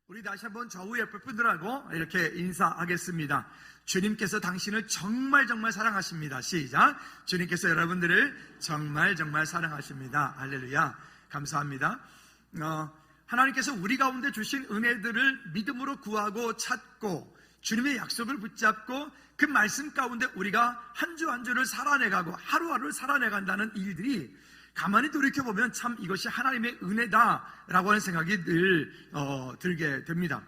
우리 다시 한번 좌우 옆에 분들하고 이렇게 인사하겠습니다. 주님께서 당신을 정말 사랑하십니다. 시작. 주님께서 여러분들을 정말 사랑하십니다. 할렐루야. 감사합니다. 하나님께서 우리 가운데 주신 은혜들을 믿음으로 구하고 찾고 주님의 약속을 붙잡고 그 말씀 가운데 우리가 한 주 한 주를 살아내가고 하루하루를 살아내간다는 일들이 가만히 돌이켜보면 참 이것이 하나님의 은혜다라고 하는 생각이 늘 들게 됩니다.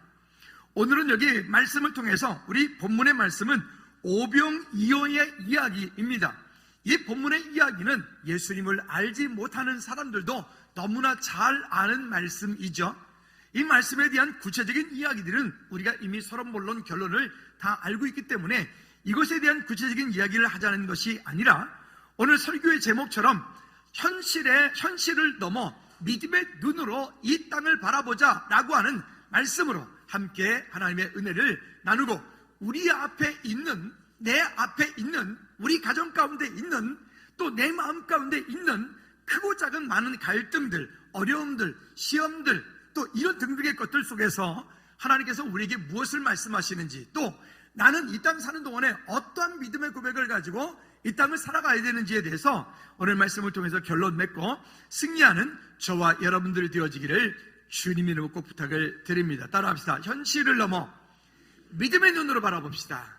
오늘은 여기 말씀을 통해서 우리 본문의 말씀은 오병이어의 이야기입니다. 이 본문의 이야기는 예수님을 알지 못하는 사람들도 너무나 잘 아는 말씀이죠. 이 말씀에 대한 구체적인 이야기들은 우리가 이미 서론 본론 결론을 다 알고 있기 때문에 이것에 대한 구체적인 이야기를 하자는 것이 아니라 오늘 설교의 제목처럼 현실을 넘어 믿음의 눈으로 이 땅을 바라보자 라고 하는 말씀으로 함께 하나님의 은혜를 나누고 우리 앞에 있는, 내 앞에 있는, 우리 가정 가운데 있는, 또 내 마음 가운데 있는 크고 작은 많은 갈등들, 어려움들, 시험들, 또 이런 등등의 것들 속에서 하나님께서 우리에게 무엇을 말씀하시는지, 또 나는 이 땅 사는 동안에 어떠한 믿음의 고백을 가지고 이 땅을 살아가야 되는지에 대해서 오늘 말씀을 통해서 결론 맺고 승리하는 저와 여러분들이 되어지기를 주님의 이름으로 꼭 부탁을 드립니다. 따라합시다. 현실을 넘어 믿음의 눈으로 바라봅시다.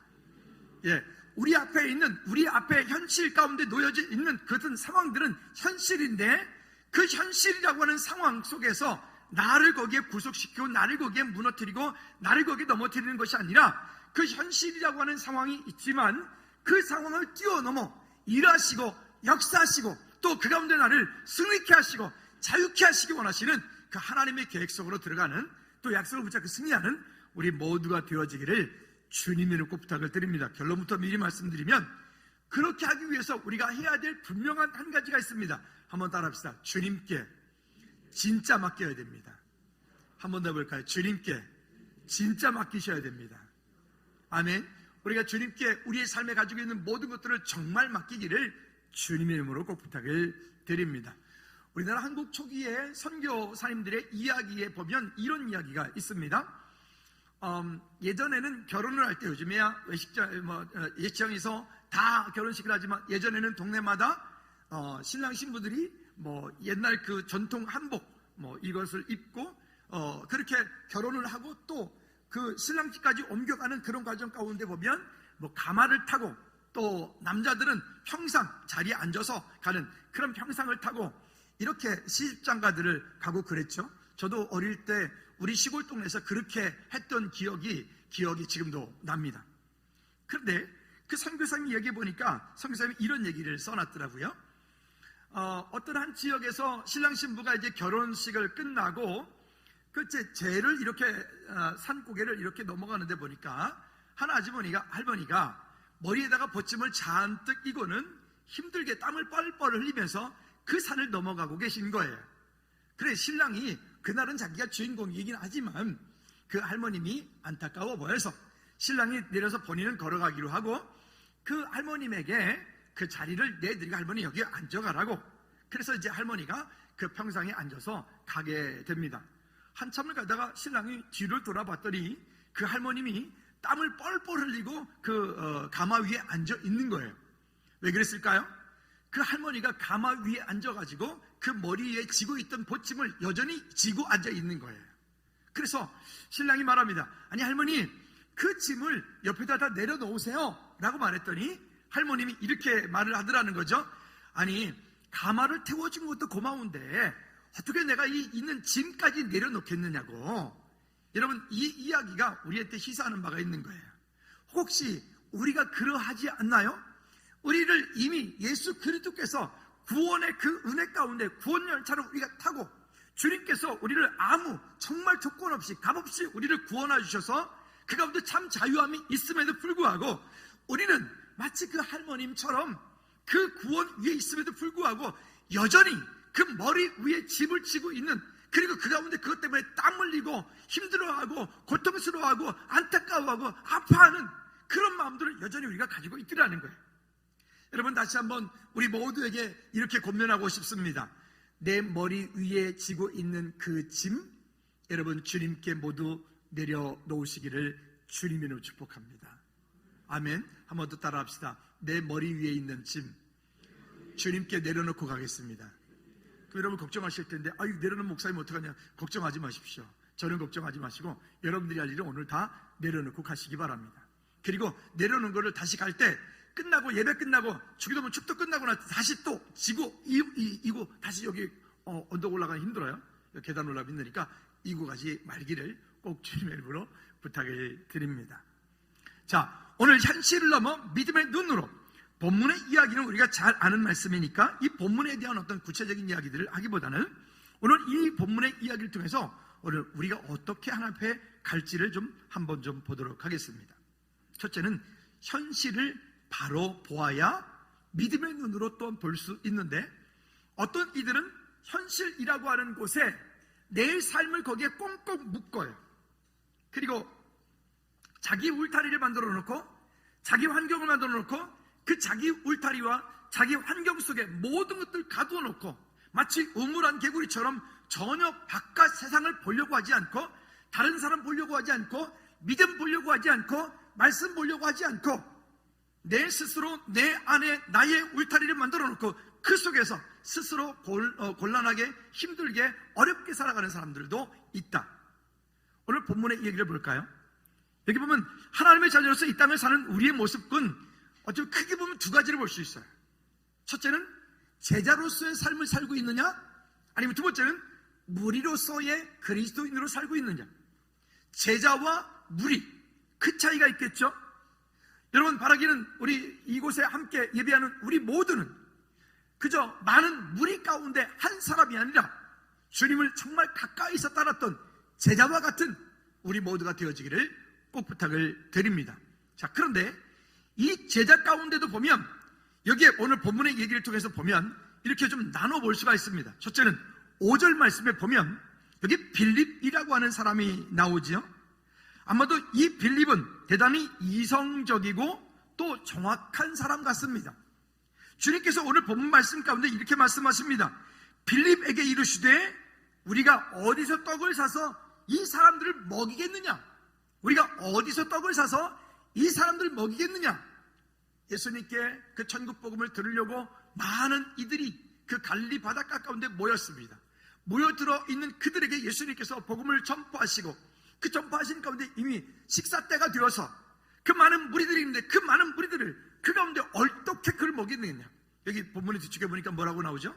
우리 앞에 현실 가운데 놓여져 있는 그런 상황들은 현실인데 그 현실이라고 하는 상황 속에서 나를 거기에 구속시키고 나를 거기에 무너뜨리고 나를 거기에 넘어뜨리는 것이 아니라 그 현실이라고 하는 상황이 있지만 그 상황을 뛰어넘어 일하시고 역사하시고 또 그 가운데 나를 승리케 하시고 자유케 하시기 원하시는 그 하나님의 계획 속으로 들어가는, 또 약속을 붙잡고 승리하는 우리 모두가 되어지기를 주님의 이름으로 부탁을 드립니다. 결론부터 미리 말씀드리면 그렇게 하기 위해서 우리가 해야 될 분명한 한 가지가 있습니다. 한번 따라합시다. 주님께 진짜 맡겨야 됩니다. 한번 더 해볼까요? 주님께 진짜 맡기셔야 됩니다. 아멘. 우리가 주님께 우리의 삶에 가지고 있는 모든 것들을 정말 맡기기를 주님의 이름으로 꼭 부탁을 드립니다. 우리나라 한국 초기에 선교사님들의 이야기에 보면 이런 이야기가 있습니다. 예전에는 결혼을 할 때, 요즘에야 예식장에서 다 결혼식을 하지만 예전에는 동네마다 신랑 신부들이 옛날 그 전통 한복 이것을 입고 그렇게 결혼을 하고 또 그 신랑집까지 옮겨가는 그런 과정 가운데 보면 가마를 타고 또 남자들은 평상 자리에 앉아서 가는 그런 평상을 타고 이렇게 시집장가들을 가고 그랬죠. 저도 어릴 때 우리 시골 동네에서 그렇게 했던 기억이 지금도 납니다. 그런데 그 선교사님 얘기해 보니까 선교사님이 이런 얘기를 써놨더라고요. 어떤 한 지역에서 신랑 신부가 이제 결혼식을 끝나고 그 제를 이렇게 산고개를 이렇게 넘어가는데 보니까 한 할머니가 머리에다가 벗짐을 잔뜩 이고는 힘들게 땀을 뻘뻘 흘리면서 그 산을 넘어가고 계신 거예요. 그래 신랑이 그날은 자기가 주인공이긴 하지만 그 할머님이 안타까워 보여서 신랑이 내려서 본인은 걸어가기로 하고 그 할머님에게 그 자리를 내드리고 할머니 여기 앉아가라고. 그래서 이제 할머니가 그 평상에 앉아서 가게 됩니다. 한참을 가다가 신랑이 뒤를 돌아봤더니 그 할머님이 땀을 뻘뻘 흘리고 그 가마 위에 앉아 있는 거예요. 왜 그랬을까요? 그 할머니가 가마 위에 앉아가지고 그 머리 위에 지고 있던 보침을 여전히 지고 앉아 있는 거예요. 그래서 신랑이 말합니다. 아니 할머니 그 짐을 옆에다 다 내려놓으세요 라고 말했더니 할머님이 이렇게 말을 하더라는 거죠. 아니 가마를 태워준 것도 고마운데 어떻게 내가 이 있는 짐까지 내려놓겠느냐고. 여러분 이 이야기가 우리한테 시사하는 바가 있는 거예요. 혹시 우리가 그러하지 않나요? 우리를 이미 예수 그리스도께서 구원의 그 은혜 가운데 구원 열차를 우리가 타고 주님께서 우리를 아무 정말 조건 없이 값없이 우리를 구원해 주셔서 그 가운데 참 자유함이 있음에도 불구하고 우리는 마치 그 할머님처럼 그 구원 위에 있음에도 불구하고 여전히 그 머리 위에 짐을 지고 있는, 그리고 그 가운데 그것 때문에 땀 흘리고 힘들어하고 고통스러워하고 안타까워하고 아파하는 그런 마음들을 여전히 우리가 가지고 있더라는 거예요. 여러분 다시 한번 우리 모두에게 이렇게 권면하고 싶습니다. 내 머리 위에 지고 있는 그 짐, 여러분 주님께 모두 내려놓으시기를 주님으로 축복합니다. 아멘. 한 번 더 따라합시다. 내 머리 위에 있는 짐 주님께 내려놓고 가겠습니다. 여러분 걱정하실 텐데 아유 내려놓은 목사님 어떡하냐, 걱정하지 마십시오. 저는 걱정하지 마시고 여러분들이 할 일은 오늘 다 내려놓고 가시기 바랍니다. 그리고 내려놓은 거를 다시 갈 때 끝나고 예배 끝나고 주기도문 축도 끝나고 나서 다시 또 지고 이고 다시 여기 언덕 올라가기 힘들어요. 계단 올라가기 힘드니까 이고 가지 말기를 꼭 주님의 이름으로 부탁을 드립니다. 자, 오늘 현실을 넘어 믿음의 눈으로, 본문의 이야기는 우리가 잘 아는 말씀이니까 이 본문에 대한 어떤 구체적인 이야기들을 하기보다는 오늘 이 본문의 이야기를 통해서 오늘 우리가 어떻게 하나님 앞에 갈지를 좀 한번 좀 보도록 하겠습니다. 첫째는 현실을 바로 보아야 믿음의 눈으로 또 볼 수 있는데, 어떤 이들은 현실이라고 하는 곳에 내 삶을 거기에 꽁꽁 묶어요. 그리고 자기 울타리를 만들어 놓고 자기 환경을 만들어 놓고 그 자기 울타리와 자기 환경 속에 모든 것들을 가두어 놓고 마치 우물안 개구리처럼 전혀 바깥 세상을 보려고 하지 않고, 다른 사람 보려고 하지 않고, 믿음 보려고 하지 않고, 말씀 보려고 하지 않고 내 스스로 내 안에 나의 울타리를 만들어 놓고 그 속에서 스스로 곤란하게 힘들게 어렵게 살아가는 사람들도 있다. 오늘 본문의 얘기를 볼까요? 여기 보면 하나님의 자녀로서 이 땅을 사는 우리의 모습은 어쩌면 크게 보면 두 가지를 볼 수 있어요. 첫째는 제자로서의 삶을 살고 있느냐, 아니면 두 번째는 무리로서의 그리스도인으로 살고 있느냐. 제자와 무리, 그 차이가 있겠죠. 여러분, 바라기는 우리 이곳에 함께 예배하는 우리 모두는 그저 많은 무리 가운데 한 사람이 아니라 주님을 정말 가까이서 따랐던 제자와 같은 우리 모두가 되어지기를 꼭 부탁을 드립니다. 자, 그런데 이 제자 가운데도 보면 여기에 오늘 본문의 얘기를 통해서 보면 이렇게 좀 나눠볼 수가 있습니다. 첫째는 5절 말씀에 보면 여기 빌립이라고 하는 사람이 나오지요. 아마도 이 빌립은 대단히 이성적이고 또 정확한 사람 같습니다. 주님께서 오늘 본문 말씀 가운데 이렇게 말씀하십니다. 빌립에게 이르시되 우리가 어디서 떡을 사서 이 사람들을 먹이겠느냐? 우리가 어디서 떡을 사서 이 사람들을 먹이겠느냐? 예수님께 그 천국 복음을 들으려고 많은 이들이 그 갈릴리 바닷가 가운데 모였습니다. 모여들어 있는 그들에게 예수님께서 복음을 전파하시고 그 전파하신 가운데 이미 식사 때가 되어서 그 많은 무리들이 있는데 그 많은 무리들을 그 가운데 어떻게 그를 먹이느냐. 여기 본문에 뒤쪽에 보니까 뭐라고 나오죠?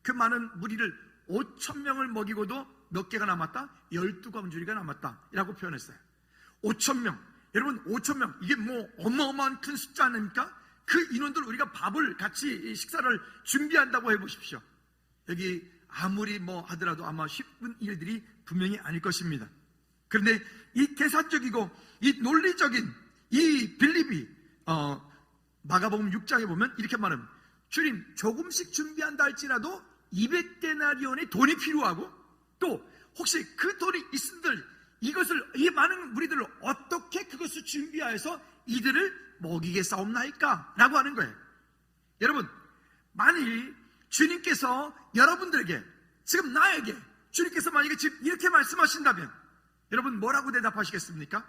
그 많은 무리를 5,000명을 먹이고도 몇 개가 남았다? 12광주리가 남았다 라고 표현했어요. 5,000명. 여러분 5,000명, 이게 뭐 어마어마한 큰 숫자 아닙니까? 그 인원들 우리가 밥을 같이 식사를 준비한다고 해보십시오. 여기 아무리 뭐 하더라도 아마 쉽은 일들이 분명히 아닐 것입니다. 그런데 이 계산적이고 이 논리적인 이 빌립이 마가복음 6장에 보면 이렇게 말합니다. 주님, 조금씩 준비한다 할지라도 200데나리온의 돈이 필요하고 또 혹시 그 돈이 있은들 이것을 이 많은 무리들을 어떻게 그것을 준비하여서 이들을 먹이겠사옵나이까? 라고 하는 거예요. 여러분, 만일 주님께서 여러분들에게 지금 나에게 주님께서 만약에 지금 이렇게 말씀하신다면 여러분 뭐라고 대답하시겠습니까?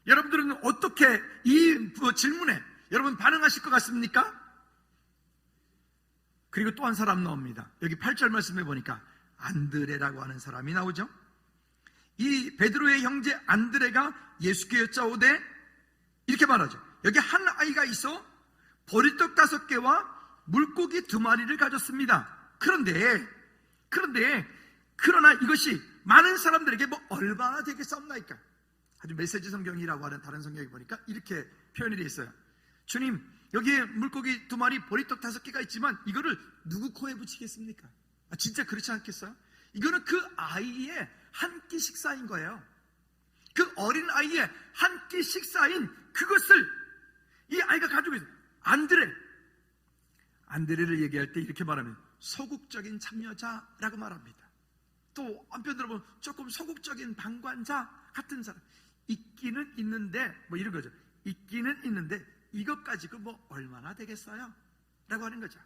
여러분들은 어떻게 이 질문에 여러분 반응하실 것 같습니까? 그리고 또 한 사람 나옵니다. 여기 8절 말씀해 보니까 안드레라고 하는 사람이 나오죠. 이 베드로의 형제 안드레가 예수께 여짜오되 이렇게 말하죠. 여기 한 아이가 있어 보리떡 5개와 물고기 2마리를 가졌습니다. 그러나 이것이 많은 사람들에게 뭐 얼마나 되겠사옵나이까? 아주 메시지 성경이라고 하는 다른 성경에 보니까 이렇게 표현이 되어 있어요. 주님, 여기에 물고기 2마리, 보리떡 5개가 있지만 이거를 누구 코에 붙이겠습니까? 진짜 그렇지 않겠어요? 이거는 그 아이의 한 끼 식사인 거예요. 그 어린 아이의 한 끼 식사인 그것을 이 아이가 가지고 있어요. 안드레를 얘기할 때 이렇게 말하면 소극적인 참여자라고 말합니다. 또 한편으로 보면 조금 소극적인 방관자 같은 사람. 있기는 있는데 뭐 이런 거죠. 있기는 있는데 이것 가지고 뭐 얼마나 되겠어요? 라고 하는 거죠.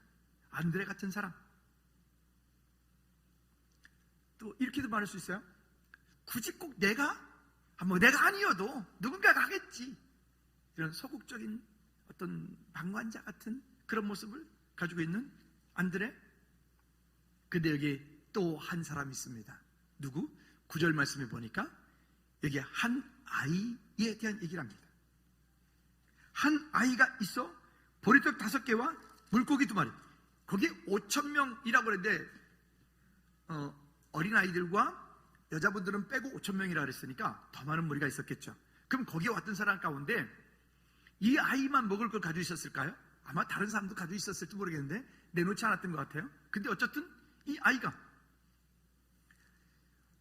안드레 같은 사람. 또 이렇게도 말할 수 있어요. 굳이 꼭 내가 뭐 내가 아니어도 누군가가 하겠지, 이런 소극적인 어떤 방관자 같은 그런 모습을 가지고 있는 안드레. 근데 여기 또 한 사람이 있습니다. 누구? 9절 말씀에 보니까 여기 한 아이에 대한 얘기를 합니다. 한 아이가 있어 보리떡 5개와 물고기 2마리. 거기에 5,000명이라고 그랬는데 어린아이들과 여자분들은 빼고 5,000명이라 그랬으니까 더 많은 무리가 있었겠죠. 그럼 거기에 왔던 사람 가운데 이 아이만 먹을 걸 가지고 있었을까요? 아마 다른 사람도 가지고 있었을지 모르겠는데 내놓지 않았던 것 같아요. 근데 어쨌든 이 아이가,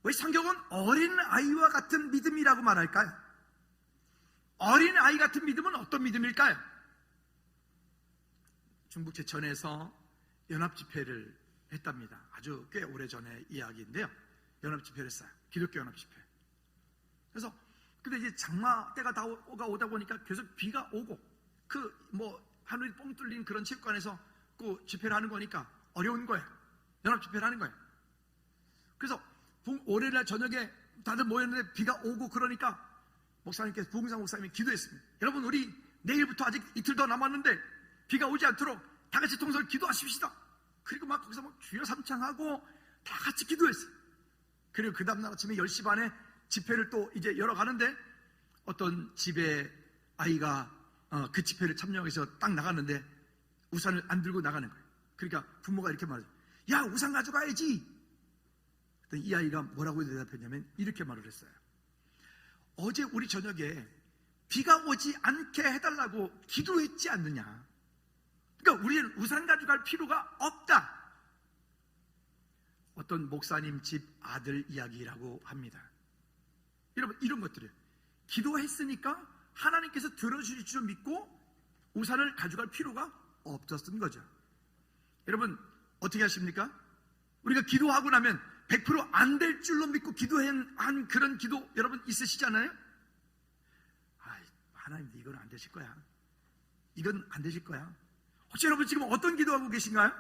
왜 성경은 어린 아이와 같은 믿음이라고 말할까요? 어린 아이 같은 믿음은 어떤 믿음일까요? 중국 제천에서 연합집회를 했답니다. 아주 꽤 오래전의 이야기인데요. 연합집회를 했어요. 기독교 연합집회. 그래서 근데 이제 장마 때가 오다 보니까 계속 비가 오고 하늘이 뻥 뚫린 그런 체육관에서 그 집회를 하는 거니까 어려운 거예요. 연합집회를 하는 거예요. 그래서 월요일날 저녁에 다들 모였는데 비가 오고 그러니까 부흥사 목사님이 기도했습니다. 여러분, 우리 내일부터 아직 이틀 더 남았는데 비가 오지 않도록 다 같이 동서를 기도하십시다. 그리고 막 거기서 주여 삼창하고 다 같이 기도했어요. 그리고 그 다음날 아침에 10시 반에 집회를 또 이제 열어가는데 어떤 집에 아이가 그 집회를 참여해서 딱 나갔는데 우산을 안 들고 나가는 거예요. 그러니까 부모가 이렇게 말하죠. 야, 우산 가져가야지. 이 아이가 뭐라고 대답했냐면 이렇게 말을 했어요. 어제 우리 저녁에 비가 오지 않게 해달라고 기도했지 않느냐. 그러니까 우리는 우산 가져갈 필요가 없다. 어떤 목사님 집 아들 이야기라고 합니다. 여러분, 이런 것들이에요. 기도했으니까 하나님께서 들어주실 줄 믿고 우산을 가져갈 필요가 없었던 거죠. 여러분, 어떻게 하십니까? 우리가 기도하고 나면 100% 안 될 줄로 믿고 기도한 그런 기도 여러분 있으시잖아요? 하나님, 이건 안 되실 거야. 이건 안 되실 거야. 혹시 여러분 지금 어떤 기도하고 계신가요?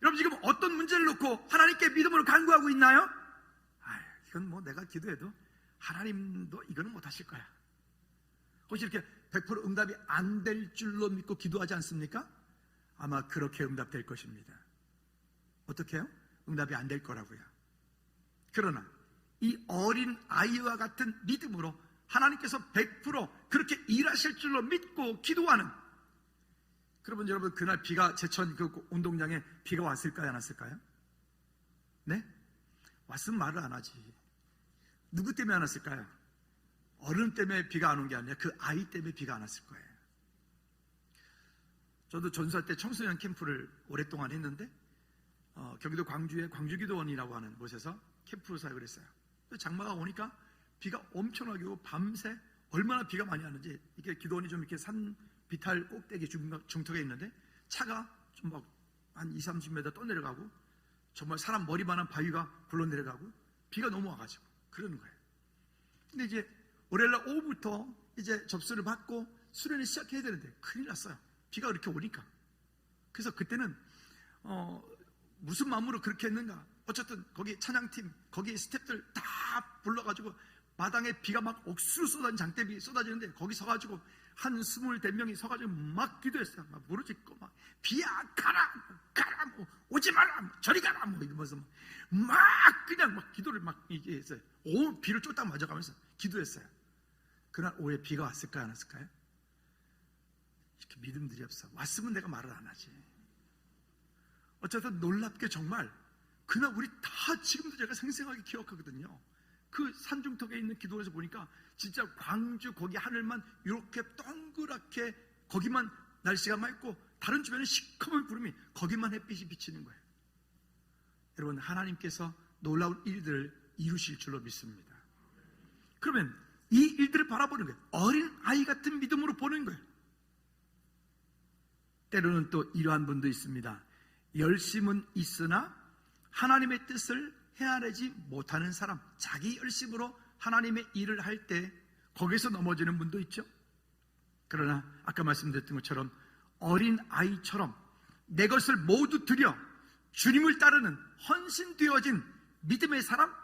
여러분 지금 어떤 문제를 놓고 하나님께 믿음으로 간구하고 있나요? 이건 뭐 내가 기도해도 하나님도 이거는 못 하실 거야. 혹시 이렇게 100% 응답이 안 될 줄로 믿고 기도하지 않습니까? 아마 그렇게 응답될 것입니다. 어떻게 해요? 응답이 안 될 거라고요. 그러나 이 어린 아이와 같은 믿음으로 하나님께서 100% 그렇게 일하실 줄로 믿고 기도하는, 그러면 여러분 그날 비가 제천 그 운동장에 비가 왔을까요? 안 왔을까요? 네? 왔으면 말을 안 하지. 누구 때문에 안 왔을까요? 어른 때문에 비가 안 온 게 아니라 그 아이 때문에 비가 안 왔을 거예요. 저도 전수할 때 청소년 캠프를 오랫동안 했는데 경기도 광주의 광주기도원이라고 하는 곳에서 캠프 사역을 했어요. 장마가 오니까 비가 엄청나게 오고 밤새 얼마나 비가 많이 왔는지, 이게 기도원이 좀 이렇게 산 비탈 꼭대기 중턱에 있는데 차가 좀 막 한 20, 30m 떠내려가고 정말 사람 머리만한 바위가 굴러내려가고 비가 너무 와가지고 그러는 거예요. 근데 이제 월요일날 오후부터 이제 접수를 받고 수련을 시작해야 되는데 큰일 났어요. 비가 그렇게 오니까. 그래서 그때는 무슨 마음으로 그렇게 했는가. 어쨌든 거기 찬양팀, 거기 스태프들 다 불러가지고 마당에 비가 막 억수로 쏟아진 장대비 쏟아지는데 거기 서가지고 한 20-몇 명이 서가지고 막 기도했어요. 막 무릎짓고 막 비야 가라 뭐 오지 마라 저리 가라 뭐 이러면서 막 그냥 막 기도를 막 이게 했어요. 온 비를 쫓다 맞아가면서 기도했어요. 그날 오후에 비가 왔을까요? 안 왔을까요? 이렇게 믿음들이 없어. 왔으면 내가 말을 안 하지. 어쨌든 놀랍게 정말 그날 우리 다 지금도 제가 생생하게 기억하거든요. 그 산중턱에 있는 기도에서 보니까 진짜 광주 거기 하늘만 이렇게 동그랗게 거기만 날씨가 맑고 다른 주변에 시커먼 구름이 거기만 햇빛이 비치는 거예요. 여러분, 하나님께서 놀라운 일들을 이루실 줄로 믿습니다. 그러면 이 일들을 바라보는 거예요. 어린 아이 같은 믿음으로 보는 거예요. 때로는 또 이러한 분도 있습니다. 열심은 있으나 하나님의 뜻을 헤아리지 못하는 사람, 자기 열심으로 하나님의 일을 할 때 거기서 넘어지는 분도 있죠. 그러나 아까 말씀드렸던 것처럼 어린 아이처럼 내 것을 모두 드려 주님을 따르는 헌신되어진 믿음의 사람,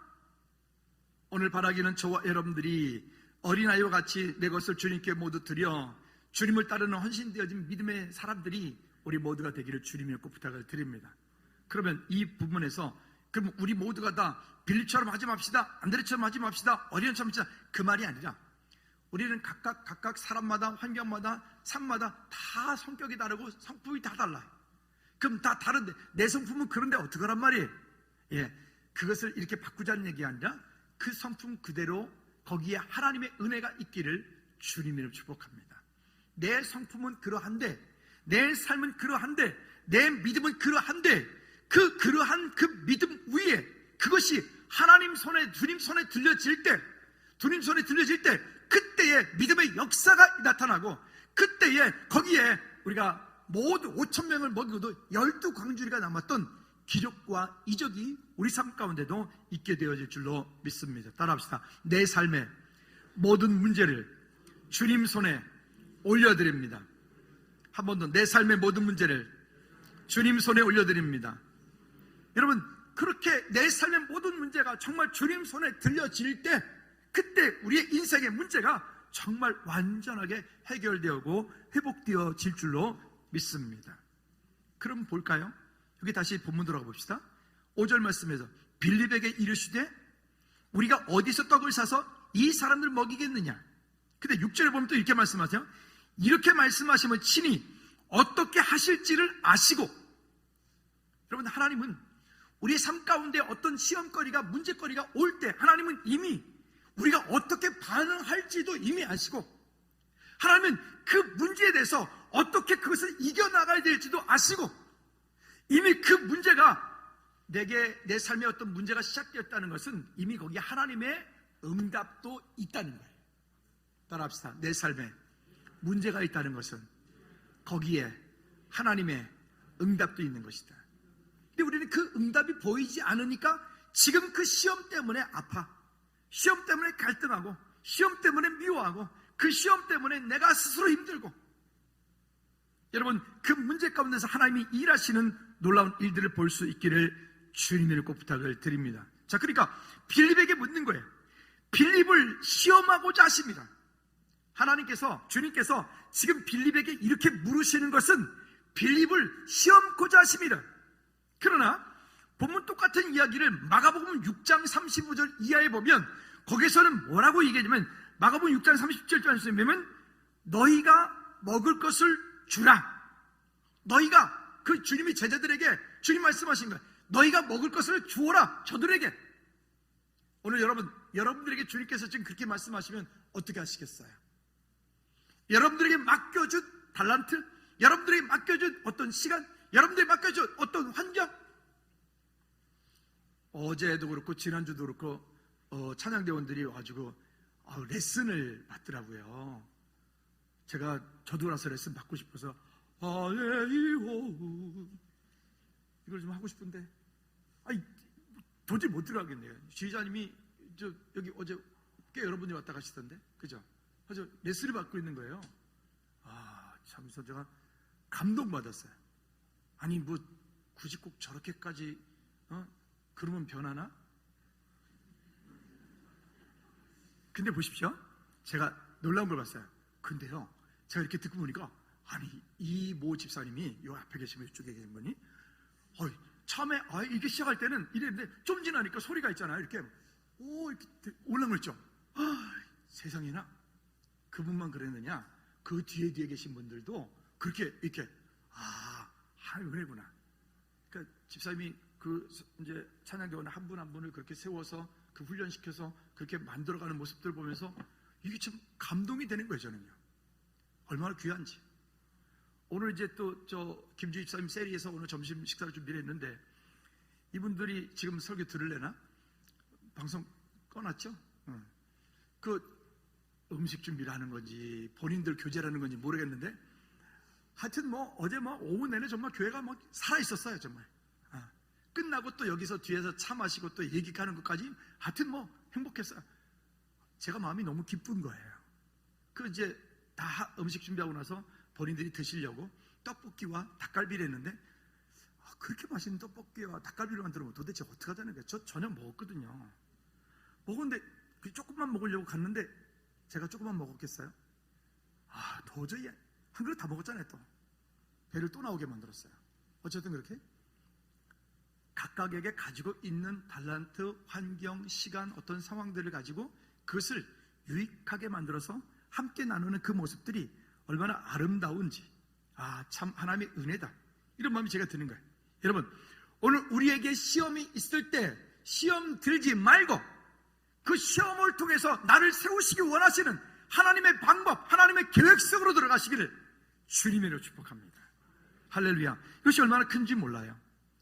오늘 바라기는 저와 여러분들이 어린아이와 같이 내 것을 주님께 모두 드려 주님을 따르는 헌신되어진 믿음의 사람들이 우리 모두가 되기를 주님의 꼭 부탁을 드립니다. 그러면 이 부분에서 그럼 우리 모두가 다 빌립처럼 하지 맙시다, 안드레처럼 하지 맙시다, 어린아이처럼 하지 맙시다, 그 말이 아니라 우리는 각각 사람마다 환경마다 삶마다 다 성격이 다르고 성품이 다 달라요. 그럼 다 다른데 내 성품은 그런데 어떡하란 말이에요? 그것을 이렇게 바꾸자는 얘기가 아니라 그 성품 그대로 거기에 하나님의 은혜가 있기를 주님으로 축복합니다. 내 성품은 그러한데, 내 삶은 그러한데, 내 믿음은 그러한데, 그러한 그 믿음 위에 그것이 하나님 손에, 주님 손에 들려질 때, 그때에 믿음의 역사가 나타나고, 그때에 거기에 우리가 모두 5,000명을 먹이고도 12광주리가 남았던 기적과 이적이 우리 삶 가운데도 있게 되어질 줄로 믿습니다. 따라합시다. 내 삶의 모든 문제를 주님 손에 올려드립니다. 한 번 더, 내 삶의 모든 문제를 주님 손에 올려드립니다. 여러분, 그렇게 내 삶의 모든 문제가 정말 주님 손에 들려질 때, 그때 우리의 인생의 문제가 정말 완전하게 해결되고 회복되어질 줄로 믿습니다. 그럼 볼까요? 여기 다시 본문 들어가 봅시다. 5절 말씀에서 빌립에게 이르시되 우리가 어디서 떡을 사서 이 사람들 먹이겠느냐. 근데 6절에 보면 또 이렇게 말씀하세요. 이렇게 말씀하시면 친히 어떻게 하실지를 아시고. 여러분, 하나님은 우리의 삶 가운데 어떤 시험거리가, 문제거리가 올 때 하나님은 이미 우리가 어떻게 반응할지도 이미 아시고, 하나님은 그 문제에 대해서 어떻게 그것을 이겨나가야 될지도 아시고, 이미 그 문제가 내 삶에 어떤 문제가 시작되었다는 것은 이미 거기에 하나님의 응답도 있다는 거예요. 따라합시다. 내 삶에 문제가 있다는 것은 거기에 하나님의 응답도 있는 것이다. 근데 우리는 그 응답이 보이지 않으니까 지금 그 시험 때문에 아파, 시험 때문에 갈등하고, 시험 때문에 미워하고, 그 시험 때문에 내가 스스로 힘들고. 여러분, 그 문제 가운데서 하나님이 일하시는 놀라운 일들을 볼 수 있기를 주님을 꼭 부탁을 드립니다. 자, 그러니까 빌립에게 묻는 거예요. 빌립을 시험하고자 하십니다. 하나님께서, 주님께서 지금 빌립에게 이렇게 물으시는 것은 빌립을 시험고자 하십니다. 그러나 본문 똑같은 이야기를 마가복음 6장 35절 이하에 보면 거기서는 뭐라고 얘기하냐면, 마가복음 6장 37절 말씀에 보면 너희가 먹을 것을 주라. 너희가, 그 주님이 제자들에게 주님 말씀하신 거예요. 너희가 먹을 것을 주어라, 저들에게. 오늘 여러분들에게 주님께서 지금 그렇게 말씀하시면 어떻게 하시겠어요? 여러분들에게 맡겨준 달란트, 여러분들에게 맡겨준 어떤 시간, 여러분들에게 맡겨준 어떤 환경. 어제도 그렇고 지난주도 그렇고 찬양대원들이 와가지고 레슨을 받더라고요. 저도 가서 레슨 받고 싶어서 이걸 좀 하고 싶은데 도저히 못 들어가겠네요. 지휘자님이 여기 어제 꽤 여러분이 왔다 가시던데, 그죠? 그래서 레슨을 받고 있는 거예요. 참, 제가 감동받았어요. 아니, 뭐 굳이 꼭 저렇게까지 그러면 변하나? 근데 보십시오, 제가 놀라운 걸 봤어요. 근데요, 제가 이렇게 듣고 보니까, 아니, 이 모 집사님이 요 앞에 계시면 이쪽에 계신 분이 처음에 이게 시작할 때는 이랬는데 좀 지나니까 소리가 있잖아요. 이렇게 올라오죠. 세상에나 그분만 그랬느냐? 그 뒤에 계신 분들도 그렇게 이렇게 은혜구나. 그러니까 집사님이 이제 찬양대원 한 분 한 분을 그렇게 세워서 그 훈련시켜서 그렇게 만들어가는 모습들 보면서 이게 참 감동이 되는 거예요, 저는요. 얼마나 귀한지. 오늘 이제 또 김주희 집사님 세리에서 오늘 점심 식사를 준비를 했는데, 이분들이 지금 설교 들을래나? 방송 꺼놨죠? 그 음식 준비를 하는 건지 본인들 교제라는 건지 모르겠는데, 하여튼 어제 오후 내내 정말 교회가 살아있었어요, 정말. 끝나고 또 여기서 뒤에서 차 마시고 또 얘기하는 것까지 하여튼 행복했어요. 제가 마음이 너무 기쁜 거예요. 이제 다 음식 준비하고 나서 본인들이 드시려고 떡볶이와 닭갈비를 했는데, 그렇게 맛있는 떡볶이와 닭갈비를 만들면 도대체 어떻게 하자는 거예요? 저 저녁 먹었거든요. 먹었는데 조금만 먹으려고 갔는데 제가 조금만 먹었겠어요? 도저히 한 그릇 다 먹었잖아요. 또 배를 또 나오게 만들었어요. 어쨌든 그렇게 각각에게 가지고 있는 달란트, 환경, 시간, 어떤 상황들을 가지고 그것을 유익하게 만들어서 함께 나누는 그 모습들이 얼마나 아름다운지, 참 하나님의 은혜다, 이런 마음이 제가 드는 거예요. 여러분, 오늘 우리에게 시험이 있을 때 시험 들지 말고 그 시험을 통해서 나를 세우시기 원하시는 하나님의 방법, 하나님의 계획 속으로 들어가시기를 주님으로 축복합니다. 할렐루야. 이것이 얼마나 큰지 몰라요.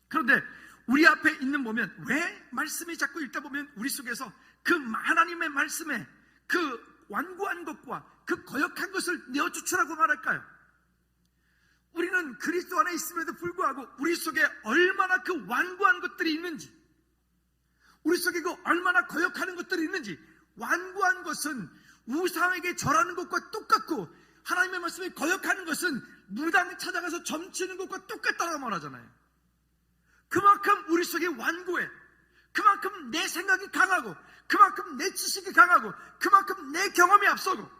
그런데 우리 앞에 있는 보면 왜 말씀이 자꾸 읽다 보면 우리 속에서 그 하나님의 말씀에 그 완고한 것과 그 거역한 것을 내어주추라고 말할까요? 우리는 그리스도 안에 있음에도 불구하고 우리 속에 얼마나 그 완고한 것들이 있는지, 우리 속에 그 얼마나 거역하는 것들이 있는지, 완고한 것은 우상에게 절하는 것과 똑같고 하나님의 말씀에 거역하는 것은 무당에 찾아가서 점치는 것과 똑같다고 말하잖아요. 그만큼 우리 속에 완고해. 그만큼 내 생각이 강하고, 그만큼 내 지식이 강하고, 그만큼 내 경험이 앞서고,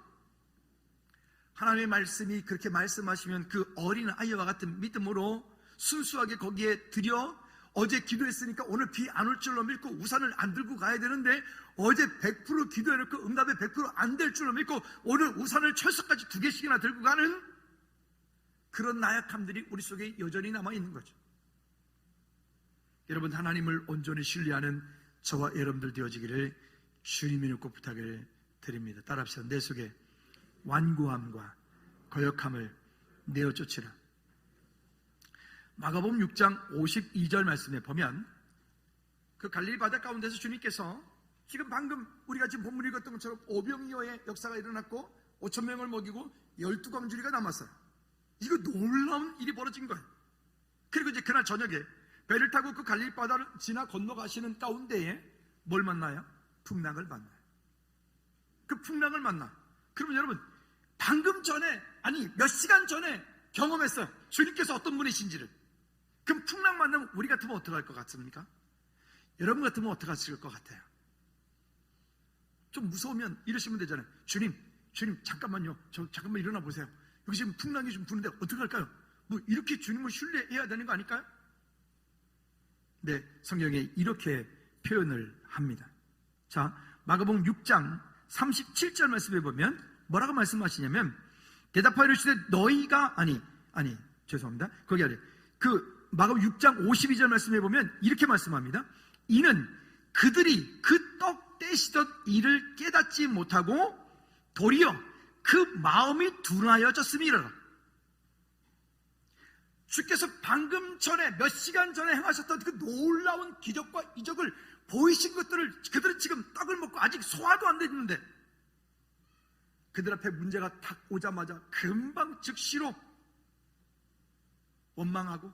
하나님의 말씀이 그렇게 말씀하시면 그 어린 아이와 같은 믿음으로 순수하게 거기에 들여, 어제 기도했으니까 오늘 비 안 올 줄로 믿고 우산을 안 들고 가야 되는데 어제 100% 기도해놓고 응답이 100% 안 될 줄로 믿고 오늘 우산을 철석까지 2개씩이나 들고 가는 그런 나약함들이 우리 속에 여전히 남아있는 거죠. 여러분, 하나님을 온전히 신뢰하는 저와 여러분들 되어지기를 주님의 이름으로 부탁을 드립니다. 따라합시다. 내 속에 완고함과 거역함을 내어쫓으라. 마가복음 6장 52절 말씀에 보면 그 갈릴리 바다 가운데서 주님께서 지금 방금 우리가 지금 본문 읽었던 것처럼 오병이어의 역사가 일어났고 5,000명을 먹이고 12광주리가 남았어요. 이거 놀라운 일이 벌어진 거예요. 그리고 이제 그날 저녁에 배를 타고 그 갈릴리 바다를 지나 건너가시는 가운데에 뭘 만나요? 풍랑을 만나요. 그 풍랑을 만나. 그러면 여러분, 방금 전에, 아니 몇 시간 전에 경험했어요. 주님께서 어떤 분이신지를. 그럼 풍랑 만나면 우리 같으면 어떻게 할 것 같습니까? 여러분 같으면 어떻게 하실 것 같아요? 좀 무서우면 이러시면 되잖아요. 주님 잠깐만요. 저 잠깐만 일어나 보세요. 여기 지금 풍랑이 좀 부는데 어떻게 할까요? 뭐 이렇게 주님을 신뢰해야 되는 거 아닐까요? 네, 성경에 이렇게 표현을 합니다. 자, 마가복음 6장 37절 말씀에 보면 뭐라고 말씀하시냐면, 대답하여 이르시되 너희가 죄송합니다. 거기 아래 그 마가복음 6장 52절 말씀에 보면 이렇게 말씀합니다. 이는 그들이 그 떡 떼시던 일을 깨닫지 못하고 도리어 그 마음이 둔하여졌음이라. 주께서 방금 전에 몇 시간 전에 행하셨던 그 놀라운 기적과 이적을 보이신 것들을 그들은 지금 떡을 먹고 아직 소화도 안 됐는데 그들 앞에 문제가 딱 오자마자 금방 즉시로 원망하고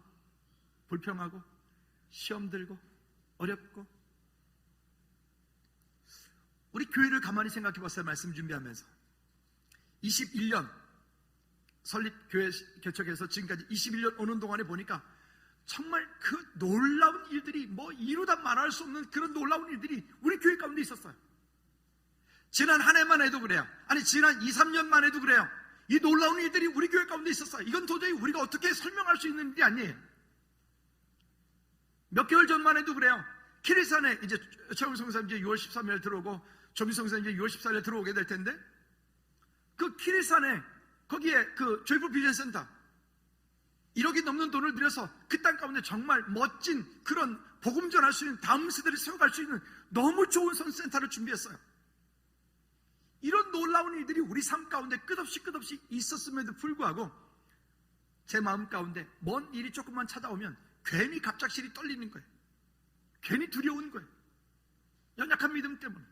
불평하고 시험 들고 어렵고. 우리 교회를 가만히 생각해 봤어요. 말씀 준비하면서 21년 설립 교회 개척해서 지금까지 21년 오는 동안에 보니까 정말 그 놀라운 일들이 뭐 이루다 말할 수 없는 그런 놀라운 일들이 우리 교회 가운데 있었어요. 지난 한 해만 해도 그래요. 아니 지난 2, 3년만 해도 그래요. 이 놀라운 일들이 우리 교회 가운데 있었어요. 이건 도저히 우리가 어떻게 설명할 수 있는 일이 아니에요. 몇 개월 전만 해도 그래요. 키리산에 이제 최훈 성사님 이제 6월 13일 들어오고 조미성 성사님 이제 6월 14일 들어오게 될 텐데, 그 키리산에 거기에 그 조이풀 비전 센터 1억이 넘는 돈을 들여서 그 땅 가운데 정말 멋진 그런 복음 전할 수 있는 다음 세대를 세워갈 수 있는 너무 좋은 선센터를 준비했어요. 이런 놀라운 일들이 우리 삶 가운데 끝없이 있었음에도 불구하고 제 마음 가운데 먼 일이 조금만 찾아오면 괜히 갑작스레 떨리는 거예요. 괜히 두려운 거예요. 연약한 믿음 때문에.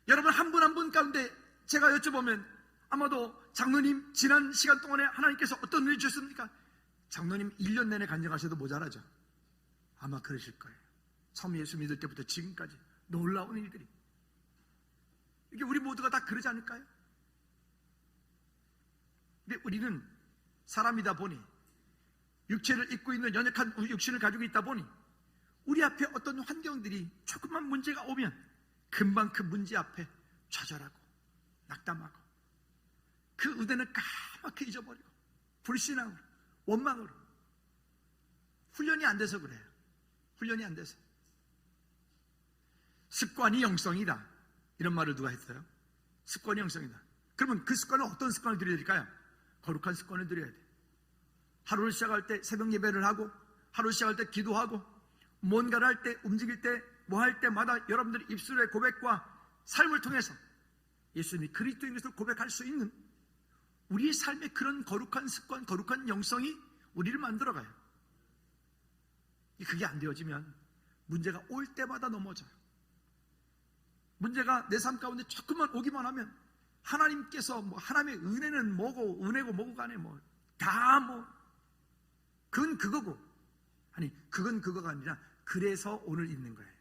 여러분 한 분 한 분 가운데 제가 여쭤보면 아마도 장로님 지난 시간 동안에 하나님께서 어떤 은혜 주셨습니까? 장로님 1년 내내 간증하셔도 모자라죠. 아마 그러실 거예요. 처음 예수 믿을 때부터 지금까지 놀라운 일들이. 이게 우리 모두가 다 그러지 않을까요? 근데 우리는 사람이다 보니, 육체를 입고 있는 연약한 육신을 가지고 있다 보니 우리 앞에 어떤 환경들이 조금만 문제가 오면 금방 그 문제 앞에 좌절하고 낙담하고 그 의대는 까맣게 잊어버리고 불신앙으로 원망으로 훈련이 안 돼서 그래요. 훈련이 안 돼서. 습관이 영성이다, 이런 말을 누가 했어요? 습관이 영성이다. 그러면 그 습관은 어떤 습관을 들여야 될까요? 거룩한 습관을 들여야 돼요. 하루를 시작할 때 새벽 예배를 하고, 하루 시작할 때 기도하고, 뭔가를 할 때, 움직일 때, 뭐 할 때마다 여러분들이 입술의 고백과 삶을 통해서 예수님이 그리스도인 것을 고백할 수 있는 우리의 삶의 그런 거룩한 습관, 거룩한 영성이 우리를 만들어가요. 그게 안 되어지면 문제가 올 때마다 넘어져요. 문제가 내 삶 가운데 조금만 오기만 하면 하나님께서 하나님의 은혜는 뭐고, 은혜고 뭐고 간에 그건 그거고, 아니 그건 그거가 아니라 그래서 오늘 있는 거예요.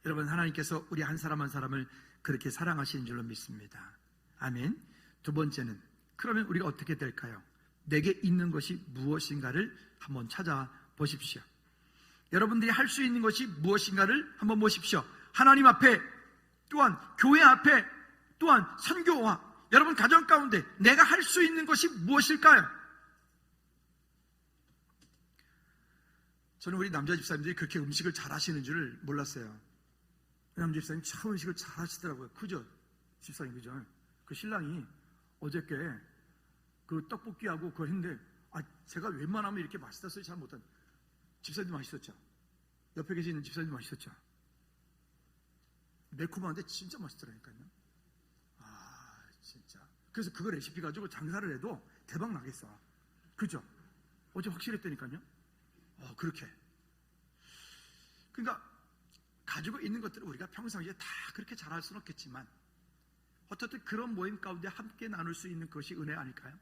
여러분, 하나님께서 우리 한 사람 한 사람을 그렇게 사랑하시는 줄로 믿습니다. 아멘. 두 번째는, 그러면 우리가 어떻게 될까요? 내게 있는 것이 무엇인가를 한번 찾아보십시오. 여러분들이 할 수 있는 것이 무엇인가를 한번 보십시오. 하나님 앞에, 또한 교회 앞에, 또한 선교와 여러분 가정 가운데 내가 할 수 있는 것이 무엇일까요? 저는 우리 남자 집사님들이 그렇게 음식을 잘 하시는 줄 몰랐어요. 남자 집사님 참 음식을 잘 하시더라고요. 그죠? 집사님, 그죠? 그 신랑이 어저께 그 떡볶이하고 그걸 했는데, 제가 웬만하면 이렇게 맛있었어요. 잘 못한. 집사님도 맛있었죠? 옆에 계시는 집사님도 맛있었죠? 매콤한데 진짜 맛있더라니까요. 진짜. 그래서 그거 레시피 가지고 장사를 해도 대박 나겠어. 그죠? 어제 확실했다니까요. 그렇게. 그러니까 가지고 있는 것들을 우리가 평상시에 다 그렇게 잘할 수는 없겠지만, 어떻든 그런 모임 가운데 함께 나눌 수 있는 것이 은혜 아닐까요?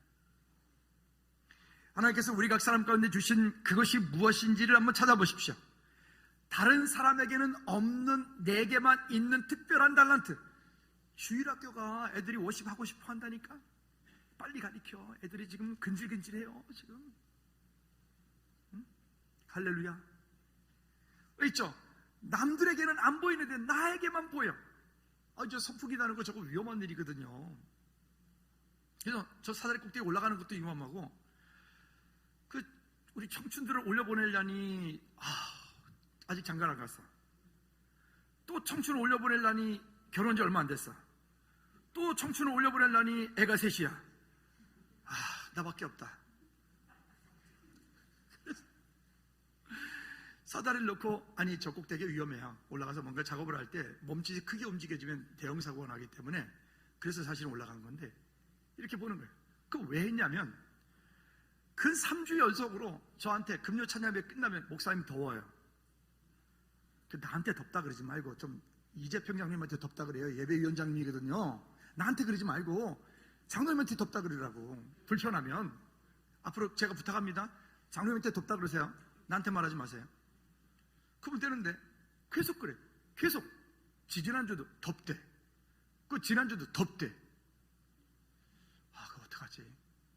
하나님께서 우리 각 사람 가운데 주신 그것이 무엇인지를 한번 찾아보십시오. 다른 사람에게는 없는, 내게만 있는 특별한 달란트. 주일학교가 애들이 워십하고 싶어 한다니까. 빨리 가르쳐. 애들이 지금 근질근질해요. 지금. 응? 할렐루야. 있죠? 남들에게는 안 보이는데 나에게만 보여. 저 선풍기다는 거 저거 위험한 일이거든요. 그래서 저 사다리 꼭대기에 올라가는 것도 위험하고, 우리 청춘들을 올려보내려니 아직 장가 안 갔어. 또 청춘을 올려보내려니 결혼 지 얼마 안 됐어. 또 청춘을 올려보내려니 애가 셋이야. 나밖에 없다. 사다리를 놓고, 저 꼭대기에 위험해요. 올라가서 뭔가 작업을 할 때 몸짓이 크게 움직여지면 대형 사고가 나기 때문에, 그래서 사실은 올라간 건데, 이렇게 보는 거예요. 그거 왜 했냐면, 근 3주 연속으로 저한테 금요 찬양회 끝나면, 목사님 더워요. 나한테 덥다 그러지 말고, 좀 이재평 장로님한테 덥다 그래요. 예배위원장님이거든요. 나한테 그러지 말고 장로님한테 덥다 그러라고. 불편하면 앞으로 제가 부탁합니다. 장로님한테 덥다 그러세요. 나한테 말하지 마세요. 그러면 되는데 계속 그래. 계속. 지난주도 덥대. 지난주도 덥대. 그거 어떡하지?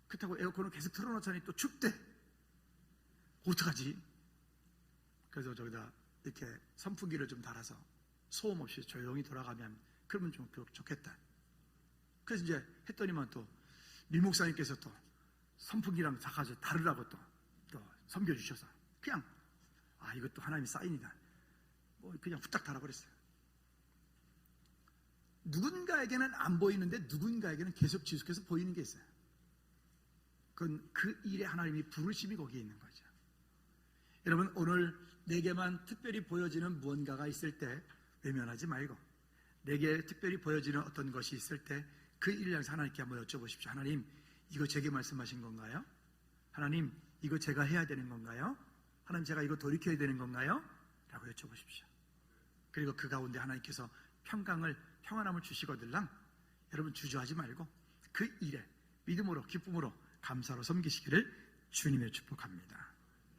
그렇다고 에어컨을 계속 틀어놓자니 또 춥대. 어떡하지? 그래서 저기다 이렇게 선풍기를 좀 달아서 소음 없이 조용히 돌아가면, 그러면 좀 좋겠다. 그래서 이제 했더니만 또 밀목사님께서 또 선풍기랑 작아서 다르라고 또 섬겨주셔서, 그냥 이것도 하나님의 사인이다. 그냥 후딱 달아버렸어요. 누군가에게는 안 보이는데 누군가에게는 계속 지속해서 보이는 게 있어요. 그건 그 일에 하나님이 부르심이 거기에 있는 거죠. 여러분, 오늘 내게만 특별히 보여지는 무언가가 있을 때 외면하지 말고, 내게 특별히 보여지는 어떤 것이 있을 때 그 일을 향해서 하나님께 한번 여쭤보십시오. 하나님, 이거 제게 말씀하신 건가요? 하나님, 이거 제가 해야 되는 건가요? 하나님, 제가 이거 돌이켜야 되는 건가요? 라고 여쭤보십시오. 그리고 그 가운데 하나님께서 평안함을 주시거들랑, 여러분 주저하지 말고 그 일에 믿음으로, 기쁨으로, 감사로 섬기시기를 주님의 축복합니다.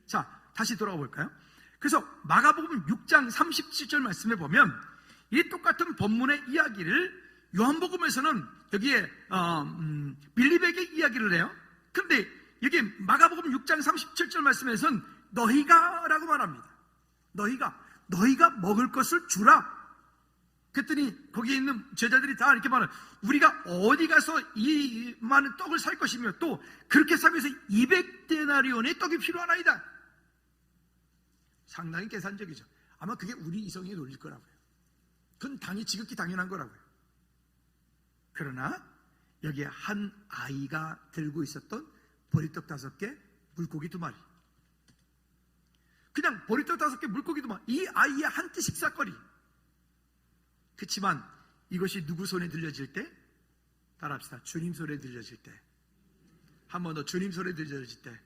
자, 다시 돌아가 볼까요? 그래서 마가복음 6장 37절 말씀에 보면, 이 똑같은 본문의 이야기를 요한복음에서는 여기에 빌립에게 이야기를 해요. 그런데 여기 마가복음 6장 37절 말씀에서는 너희가 라고 말합니다. 너희가 먹을 것을 주라. 그랬더니 거기에 있는 제자들이 다 이렇게 말해요. 우리가 어디 가서 이 많은 떡을 살 것이며 또 그렇게 사기 위해서 200데나리온의 떡이 필요하나이다. 상당히 계산적이죠. 아마 그게 우리 이성에 놀릴 거라고요. 그건 지극히 당연한 거라고요. 그러나 여기에 한 아이가 들고 있었던 보리떡 5개, 물고기 2마리. 그냥 보리떡 5개, 물고기 2마리. 이 아이의 한 끼 식사거리. 그렇지만 이것이 누구 손에 들려질 때? 따라합시다. 주님 손에 들려질 때. 한 번 더. 주님 손에 들려질 때.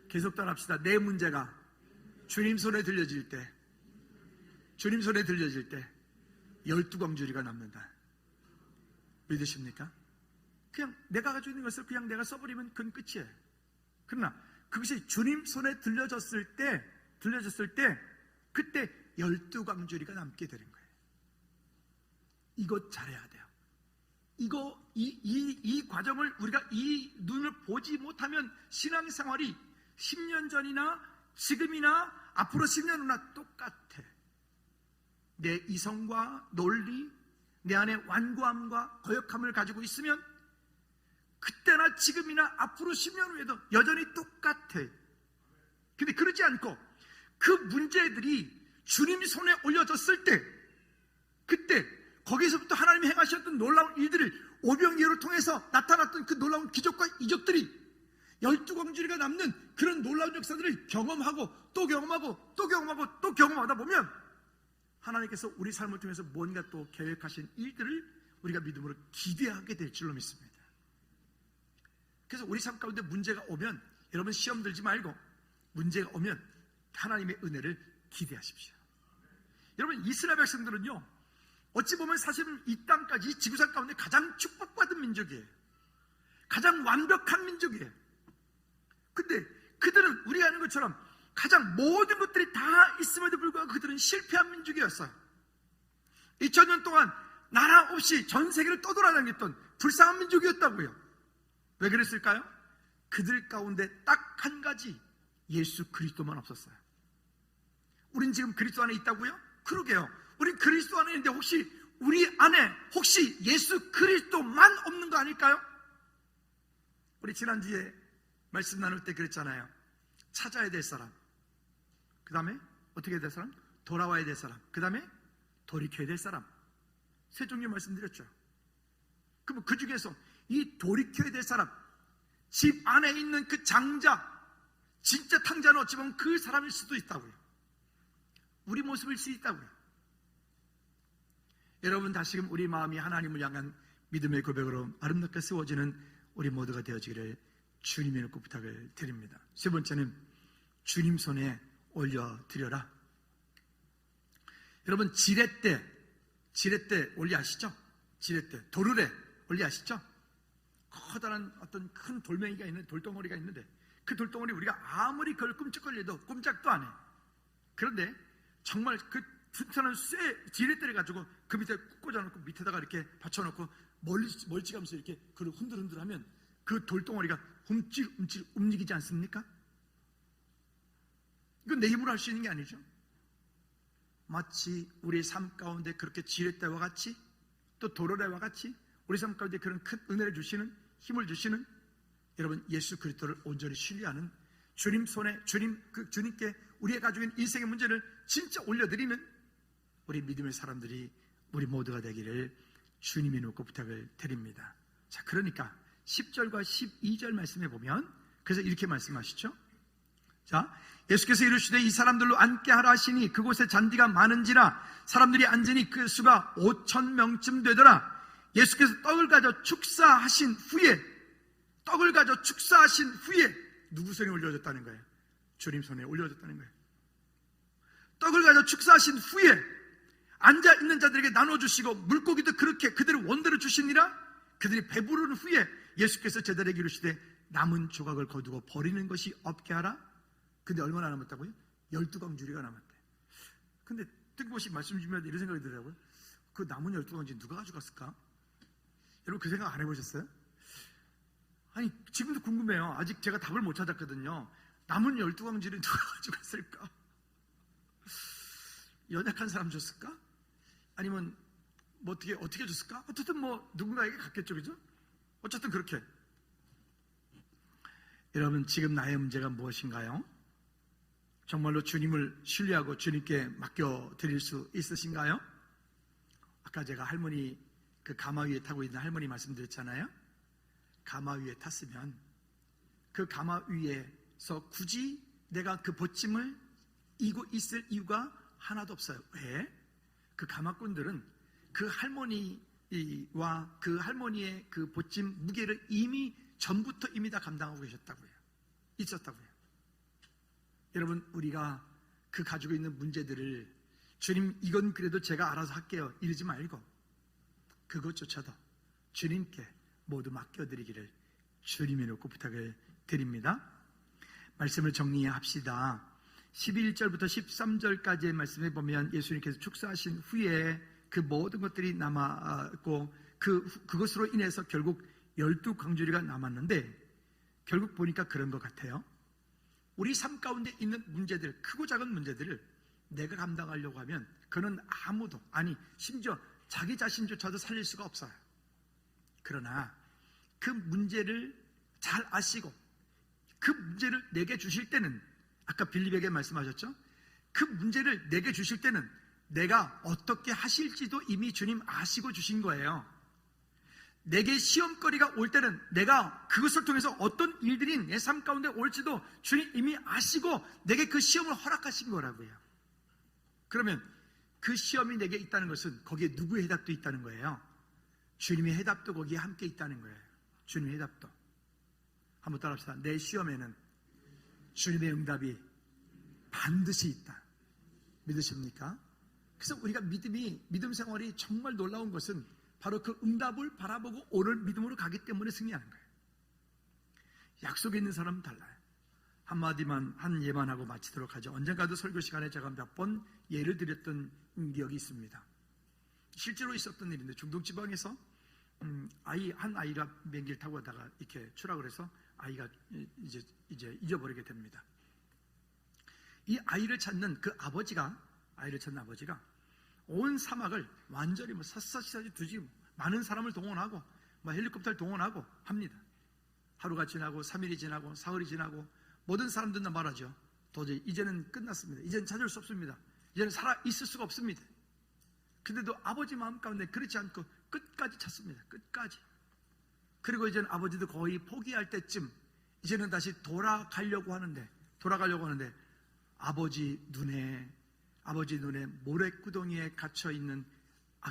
계속 따라합시다. 내 문제가 주님 손에 들려질 때, 주님 손에 들려질 때 12광주리가 남는다. 믿으십니까? 그냥 내가 가지고 있는 것을 그냥 내가 써버리면 그건 끝이에요. 그러나 그것이 주님 손에 들려졌을 때 그때 12광주리가 남게 되는 거예요. 이거 잘해야 돼요. 이 과정을 우리가 이 눈을 보지 못하면 신앙생활이 10년 전이나 지금이나 앞으로 10년 후나 똑같아. 내 이성과 논리, 내 안에 완고함과 거역함을 가지고 있으면 그때나 지금이나 앞으로 10년 후에도 여전히 똑같아. 근데 그러지 않고 그 문제들이 주님 손에 올려졌을 때, 그때 거기서부터 하나님이 행하셨던 놀라운 일들을 오병이어를 통해서 나타났던 그 놀라운 기적과 이적들이 12광주리가 남는 그런 놀라운 역사들을 경험하고 또 경험하고 또 경험하고 또 경험하다 보면 하나님께서 우리 삶을 통해서 뭔가 또 계획하신 일들을 우리가 믿음으로 기대하게 될 줄로 믿습니다. 그래서 우리 삶 가운데 문제가 오면 여러분 시험 들지 말고 문제가 오면 하나님의 은혜를 기대하십시오. 여러분 이스라엘 백성들은요, 어찌 보면 사실은 이 땅까지 지구상 가운데 가장 축복받은 민족이에요. 가장 완벽한 민족이에요. 근데 그들은 우리가 아는 것처럼 가장 모든 것들이 다 있음에도 불구하고 그들은 실패한 민족이었어요. 2000년 동안 나라 없이 전 세계를 떠돌아다녔던 불쌍한 민족이었다고요. 왜 그랬을까요? 그들 가운데 딱 한 가지, 예수 그리스도만 없었어요. 우린 지금 그리스도 안에 있다고요? 그러게요. 우린 그리스도 안에 있는데 혹시 우리 안에 혹시 예수 그리스도만 없는 거 아닐까요? 우리 지난주에 말씀 나눌 때 그랬잖아요. 찾아야 될 사람, 그 다음에 어떻게 해야 될 사람? 돌아와야 될 사람, 그 다음에 돌이켜야 될 사람. 세 종류 말씀드렸죠. 그럼 그 중에서 이 돌이켜야 될 사람, 집 안에 있는 그 장자, 진짜 탕자는 어찌 보면 그 사람일 수도 있다고요. 우리 모습일 수 있다고요. 여러분 다시금 우리 마음이 하나님을 향한 믿음의 고백으로 아름답게 세워지는 우리 모두가 되어지기를 주님의 이름으로 부탁을 드립니다. 세 번째는 주님 손에 올려드려라. 여러분 지렛대 원리 아시죠? 지렛대, 도르래 원리 아시죠? 커다란 어떤 큰 돌멩이가 있는 돌덩어리가 있는데 그 돌덩어리 우리가 아무리 그걸 끔찍거려도 꼼짝도 안 해. 그런데 정말 그 튼튼한 쇠 지렛대를 가지고 그 밑에 꽂아놓고 밑에다가 이렇게 받쳐놓고 멀찌감치 이렇게 그걸 흔들흔들하면 그 돌덩어리가 움찔움찔 움직이지 않습니까? 이건 내 힘으로 할 수 있는 게 아니죠. 마치 우리의 삶 가운데 그렇게 지렛대와 같이 또 도로래와 같이 우리 삶 가운데 그런 큰 은혜를 주시는, 힘을 주시는 여러분 예수 그리스도를 온전히 신뢰하는 주님 손에 주님께 우리의 가지고 있는 인생의 문제를 진짜 올려드리는 우리 믿음의 사람들이 우리 모두가 되기를 주님이 놓고 부탁을 드립니다. 자, 그러니까 10절과 12절 말씀해 보면 그래서 이렇게 말씀하시죠. 자, 예수께서 이르시되 이 사람들로 앉게 하라 하시니 그곳에 잔디가 많은지라 사람들이 앉으니 그 수가 5,000명쯤 되더라. 예수께서 떡을 가져 축사하신 후에 누구 손에 올려졌다는 거예요? 주님 손에 올려졌다는 거예요. 떡을 가져 축사하신 후에 앉아있는 자들에게 나눠주시고 물고기도 그렇게 그들의 원대로 주시니라. 그들이 배부른 후에 예수께서 제자들에게 이르시되 남은 조각을 거두고 버리는 것이 없게 하라. 근데 얼마나 남았다고요? 12광주리가 남았대. 근데 뜬금없이 말씀 주면 이런 생각이 들더라고요. 그 남은 12광주리 누가 가져갔을까? 여러분 그 생각 안 해보셨어요? 아니 지금도 궁금해요. 아직 제가 답을 못 찾았거든요. 남은 12광주를 누가 가져갔을까? 연약한 사람 줬을까? 아니면 뭐 어떻게 줬을까? 어쨌든 뭐 누군가에게 갔겠죠, 그죠? 어쨌든 그렇게. 여러분, 지금 나의 문제가 무엇인가요? 정말로 주님을 신뢰하고 주님께 맡겨드릴 수 있으신가요? 아까 제가 할머니 그 가마 위에 타고 있는 할머니 말씀드렸잖아요. 가마 위에 탔으면 그 가마 위에서 굳이 내가 그 보침을 이고 있을 이유가 하나도 없어요. 왜? 그 가마꾼들은 그 할머니와 그 할머니의 그 보침 무게를 이미 전부터 이미 다 감당하고 계셨다고요. 있었다고요. 여러분, 우리가 그 가지고 있는 문제들을 주님, 이건 그래도 제가 알아서 할게요, 이러지 말고 그것조차도 주님께 모두 맡겨드리기를 주님의 놓고 부탁을 드립니다. 말씀을 정리합시다. 11절부터 13절까지의 말씀에 보면 예수님께서 축사하신 후에 그 모든 것들이 남았고 그것으로 인해서 결국 12광주리가 남았는데, 결국 보니까 그런 것 같아요. 우리 삶 가운데 있는 문제들, 크고 작은 문제들을 내가 감당하려고 하면 그는 아무도, 아니 심지어 자기 자신조차도 살릴 수가 없어요. 그러나 그 문제를 잘 아시고 그 문제를 내게 주실 때는, 아까 빌립에게 말씀하셨죠? 그 문제를 내게 주실 때는 내가 어떻게 하실지도 이미 주님 아시고 주신 거예요. 내게 시험거리가 올 때는 내가 그것을 통해서 어떤 일들이 내 삶 가운데 올지도 주님 이미 아시고 내게 그 시험을 허락하신 거라고요. 그러면 그 시험이 내게 있다는 것은 거기에 누구의 해답도 있다는 거예요. 주님의 해답도 거기에 함께 있다는 거예요. 주님의 해답도. 한번 따라합시다. 내 시험에는 주님의 응답이 반드시 있다. 믿으십니까? 그래서 우리가 믿음 생활이 정말 놀라운 것은 바로 그 응답을 바라보고 오늘 믿음으로 가기 때문에 승리하는 거예요. 약속이 있는 사람은 달라요. 한마디만, 한 예만 하고 마치도록 하죠. 언젠가도 설교 시간에 제가 몇 번 예를 드렸던 기억이 있습니다. 실제로 있었던 일인데, 중동지방에서 한 아이가 비행기를 타고 가다가 이렇게 추락을 해서 아이가 이제 잊어버리게 됩니다. 이 아이를 찾는 아버지가 온 사막을 완전히 샅샅이 뒤지고 많은 사람을 동원하고 헬리콥터를 동원하고 합니다. 하루가 지나고 3일이 지나고 사흘이 지나고 모든 사람들은 말하죠. 도저히 이제는 끝났습니다. 이제는 찾을 수 없습니다. 이제는 살아 있을 수가 없습니다. 근데도 아버지 마음 가운데 그렇지 않고 끝까지 찾습니다. 끝까지. 그리고 이제는 아버지도 거의 포기할 때쯤 이제는 다시 돌아가려고 하는데 아버지 눈에 모래구덩이에 갇혀있는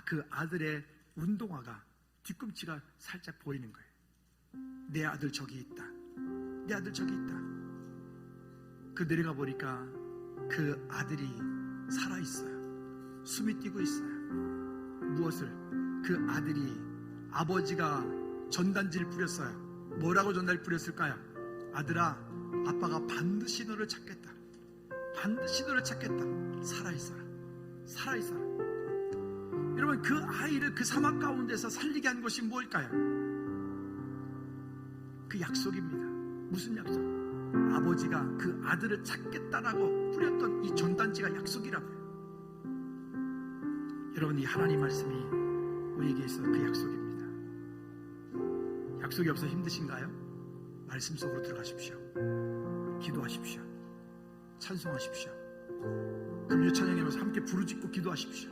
그 아들의 운동화가, 뒤꿈치가 살짝 보이는 거예요. 내 아들 저기 있다. 내 아들 저기 있다. 내려가 보니까 그 아들이 살아있어요. 숨이 뛰고 있어요. 무엇을? 그 아들이 아버지가 전단지를 뿌렸어요. 뭐라고 전단지를 뿌렸을까요? 아들아, 아빠가 반드시 너를 찾겠다. 반드시 너를 찾겠다. 살아있어라. 살아있어라. 여러분, 그 아이를 그 사막 가운데서 살리게 한 것이 뭘까요? 그 약속입니다. 무슨 약속? 아버지가 그 아들을 찾겠다라고 뿌렸던 이 전단지가 약속이라고요. 여러분, 이 하나님 말씀이 우리에게 있어 그 약속입니다. 약속이 없어 힘드신가요? 말씀 속으로 들어가십시오. 기도하십시오. 찬송하십시오. 금요 찬양하면서 함께 부르짖고 기도하십시오.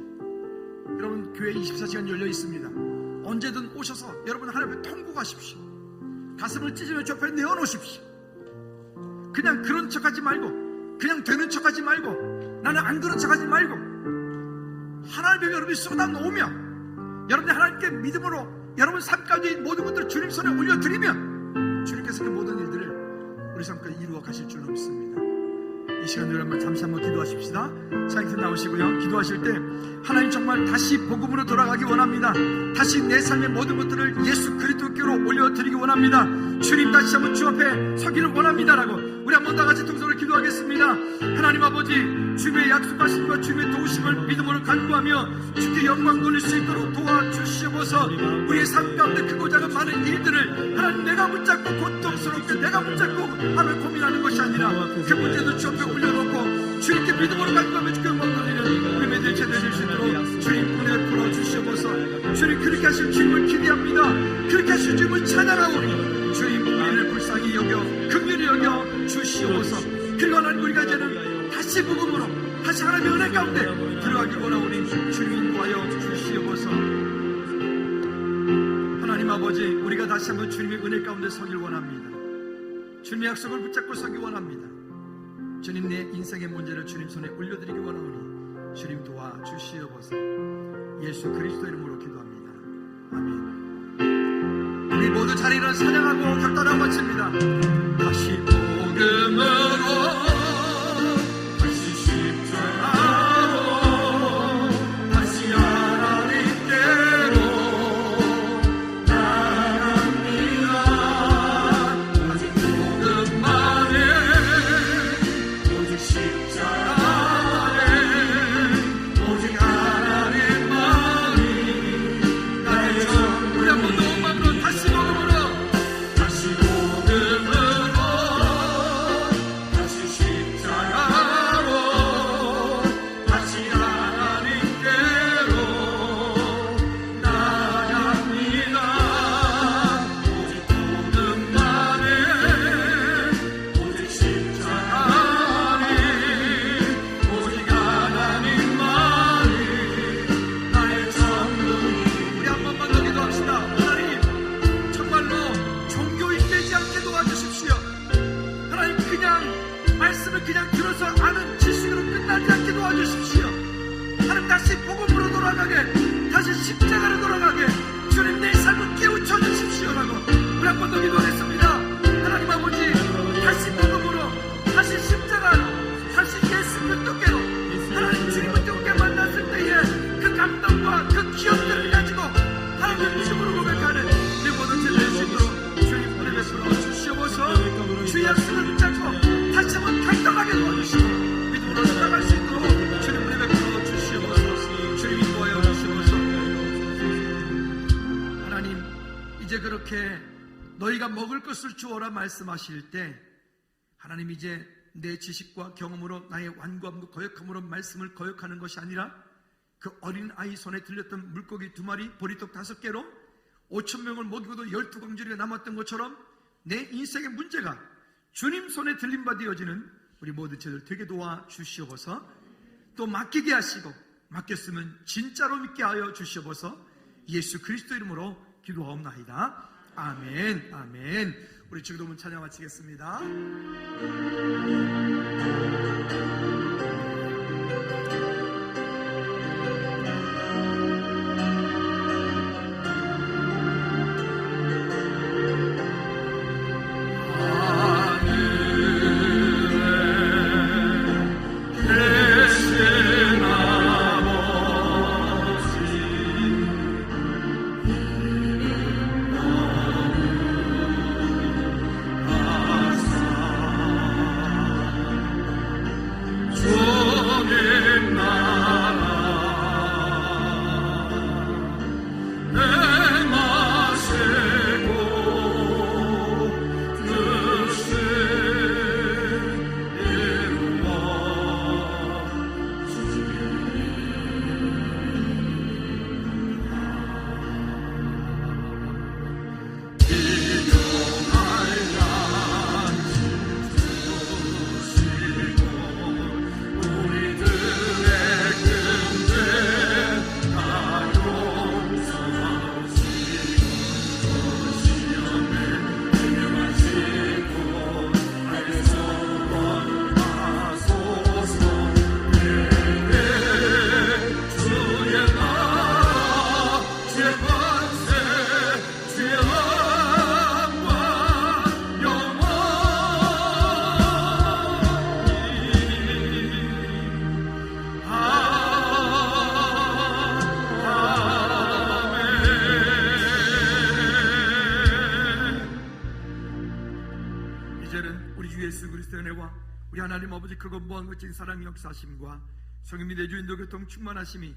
여러분, 교회 24시간 열려 있습니다. 언제든 오셔서 여러분 하나님을 통곡하십시오. 가슴을 찢으며 저 앞에 내어놓으십시오. 그냥 그런 척하지 말고, 그냥 되는 척하지 말고, 나는 안 그런 척하지 말고, 하나님의 여러분이 쏟아놓으며 여러분이 하나님께 믿음으로 여러분 삶 가운데 모든 것들을 주님 손에 올려드리면 주님께서 그 모든 일들을 우리 삶 가운데 이루어 가실 줄 믿습니다. 이 시간 여러분 잠시 한번 기도하십시다. 찬양팀 나오시고요. 기도하실 때 하나님, 정말 다시 복음으로 돌아가기 원합니다. 다시 내 삶의 모든 것들을 예수 그리스도께로 올려드리기 원합니다. 주님, 다시 한번 주 앞에 서기를 원합니다라고 우리 한번 다 같이 통성으로 기도하겠습니다. 하나님 아버지, 주님의 약속하심과 주님의 도우심을 믿음으로 간구하며 주께 영광 돌릴 수 있도록 도와주시옵소서. 우리의 삶 가운데 크고 작은 많은 일들을 하나님 내가 붙잡고 고통스럽게 내가 붙잡고 하나님 고민하는 것이 아니라 그 문제도 주 앞에 올려놓고 주님께 믿음으로 간구하며 주께 영광 돌리는 우리 매들 제대될 수 있도록 주님 은혜 풀어주시옵소서. 주님 그렇게 하실 주님을 기대합니다. 그렇게 하실 주님을 찬양하오니 주님 우리를 불쌍히 여겨 긍휼히 여겨 주시옵소서. 그리고 하나님 우리가 이제는 다시 복음으로 다시 하나님의 은혜 가운데 들어가길 원하오니 주님 인도하여 주시옵소서. 하나님 아버지, 우리가 다시 한번 주님의 은혜 가운데 서길 원합니다. 주님의 약속을 붙잡고 서기 원합니다. 주님, 내 인생의 문제를 주님 손에 올려드리기 원하오니 주님 도와주시옵소서. 예수 그리스도 이름으로 기도합니다. 아멘. 우리 모두 자리를 사냥하고 격단하고 마칩니다. 다시 복음으로 다시 십자가로 다시 하나님께로 나갑니다. 다시 복음만에 오직 십자가만에 오직 하나님만이 나의 전. 우리 한번 더 음악으로 다시 복음으로 다시 복음으로 다시 십자가로 다시 하나님께로 나갑니다. 오직 복음만에 오직 십자가만이 오직 하나님만이 나의 전부. 우리 한 번만 더 기도합시다. 하나님, 정말로 종교인 되지 않게 도와주십시오. 하나님, 그냥 말씀을 그냥 들어서 아는 지식으로 끝나지 않게 도와주십시오. 하나님, 다시 복음으로 돌아가게, 다시 십자가로 돌아가게 주님 내 삶을 깨우쳐 주십시오라고 우리 한 번 더 기도하겠습니다. 하나님 아버지, 다시 복음으로 다시 십자가로 다시 예수 그리스도께로 하나님 주님을 뜨겁게 만났을 때에 그 감동과 그 기억들을 가지고 하나님 주님으로 고백하는 우리 모든 제자의 수 있도록 주님 은혜 베풀어 주시옵소서. 주의 약속을 붙잡고 다시 한번 강력하게 도와주시고 믿음으로 살아갈 수 있도록 주님 은혜 베풀어 주시옵소서. 주님 인도하여 주시옵소서. 하나님, 이제 그렇게 너희가 먹을 것을 주어라 말씀하실 때 하나님, 이제 내 지식과 경험으로 나의 완고함과 거역함으로 말씀을 거역하는 것이 아니라 그 어린 아이 손에 들렸던 물고기 2마리, 보리떡 5개로 5,000명을 먹이고도 12광주리가 남았던 것처럼 내 인생의 문제가 주님 손에 들린 바 되어지는 우리 모든 죄들 되게 도와주시옵소서. 또 맡기게 하시고 맡겼으면 진짜로 믿게 하여 주시옵소서. 예수 그리스도 이름으로 기도하옵나이다. 아멘. 아멘. 우리 주기도문 찬양 마치겠습니다. 그리스도의 은혜와 우리 하나님 아버지 크고 무한 거친 사랑의 역사하심과 성령의 내주인도 교통 충만하심이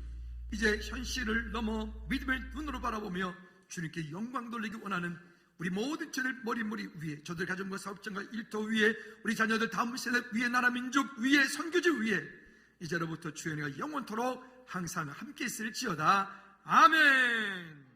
이제 현실을 넘어 믿음의 눈으로 바라보며 주님께 영광 돌리기 원하는 우리 모든 저들 머리 위에, 저들 가정과 사업장과 일터 위에, 우리 자녀들 다음 세대 위에, 나라 민족 위에, 선교지 위에 이제로부터 주의 은혜가 영원토록 항상 함께 있을지어다. 아멘.